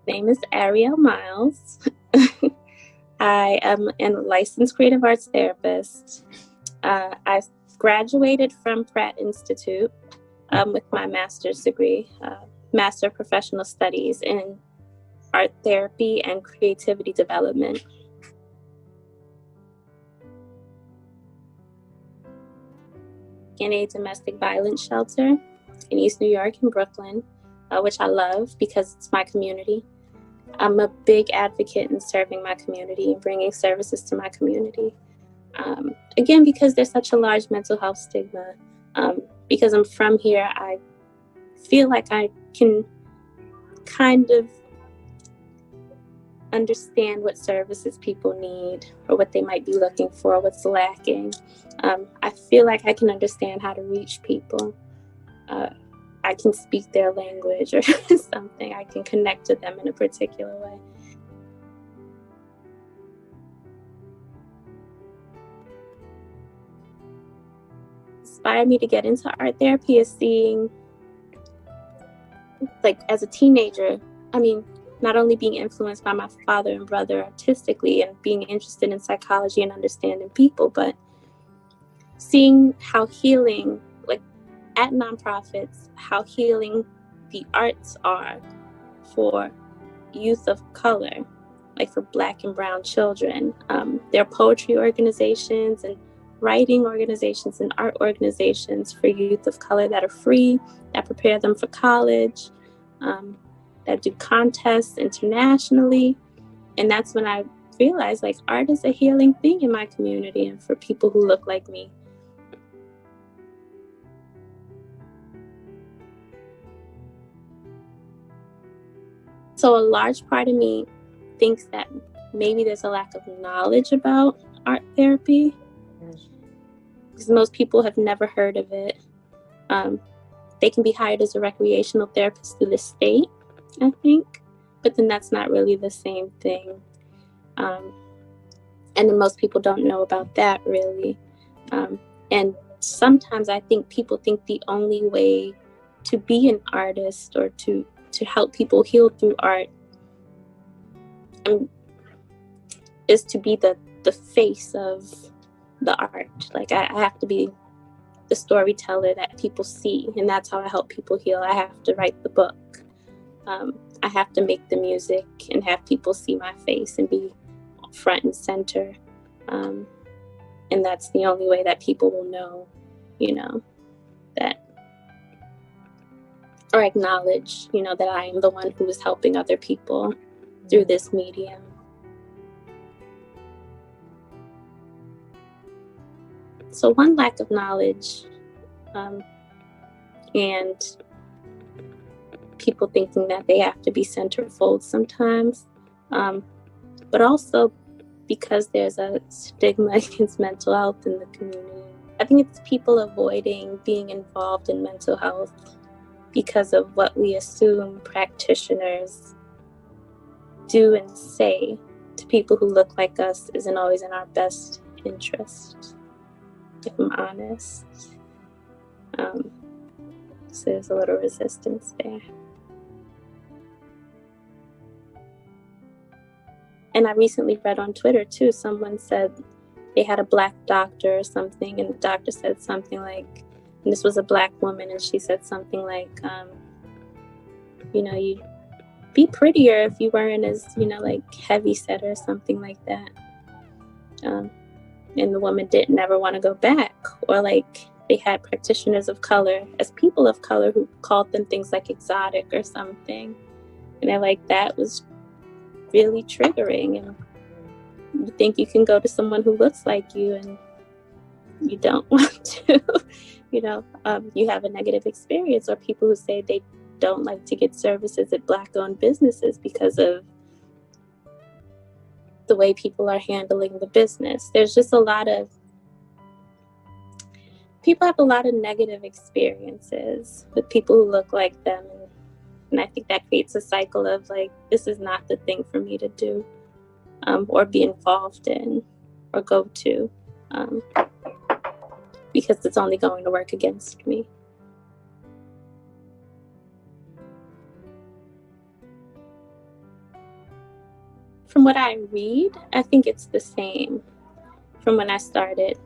Name is Ariel Miles. I am a licensed creative arts therapist. I graduated from Pratt Institute with my master's degree, Master of Professional Studies in Art Therapy and Creativity Development. In a domestic violence shelter in East New York in Brooklyn, which I love because it's my community. I'm a big advocate in serving my community and bringing services to my community. Again, because there's such a large mental health stigma. Because I'm from here, I feel like I can kind of understand what services people need or what they might be looking for, what's lacking. I feel like I can understand how to reach people. I can speak their language or something. I can connect to them in a particular way. Inspired me to get into art therapy is seeing, like, as a teenager, not only being influenced by my father and brother artistically and being interested in psychology and understanding people, but seeing how healing, like at nonprofits, how healing the arts are for youth of color, like for Black and brown children. There are poetry organizations and writing organizations and art organizations for youth of color that are free, that prepare them for college, that do contests internationally. And that's when I realized, like, art is a healing thing in my community and for people who look like me. So a large part of me thinks that maybe there's a lack of knowledge about art therapy because most people have never heard of it. They can be hired as a recreational therapist through the state, I think, but then that's not really the same thing. And then most people don't know about that really. And sometimes I think people think the only way to be an artist or to help people heal through art is to be the face of the art. Like I have to be the storyteller that people see, and that's how I help people heal. I have to write the book. I have to make the music and have people see my face and be front and center. And that's the only way that people will know, that, or acknowledge, that I am the one who is helping other people through this medium. So one, lack of knowledge, and people thinking that they have to be centerfold sometimes, but also because there's a stigma against mental health in the community. I think it's people avoiding being involved in mental health because of what we assume practitioners do and say to people who look like us isn't always in our best interest, if I'm honest. So there's a little resistance there. And I recently read on Twitter too, someone said they had a Black doctor or something, and the doctor said something like, and this was a Black woman, and she said something like, you'd be prettier if you weren't as, like heavy set or something like that. And the woman didn't ever want to go back. Or like they had practitioners of color as people of color who called them things like exotic or something. And they're like, that was really triggering. And you think you can go to someone who looks like you and you don't want to, you have a negative experience. Or people who say they don't like to get services at Black-owned businesses because of the way people are handling the business. There's just people have a lot of negative experiences with people who look like them. And I think that creates a cycle of like, this is not the thing for me to do, or be involved in or go to, because it's only going to work against me. from what I read, I think it's the same from when I started.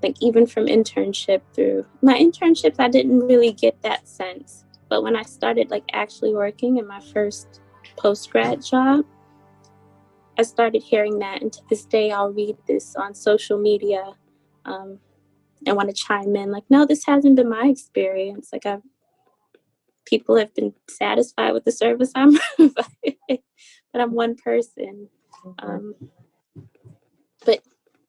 Like even from internship through my internships, I didn't really get that sense. But when I started like actually working in my first post-grad job, I started hearing that. And to this day, I'll read this on social media and want to chime in like, no, this hasn't been my experience. Like people have been satisfied with the service I'm providing, but I'm one person. But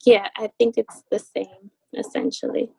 yeah, I think it's the same essentially.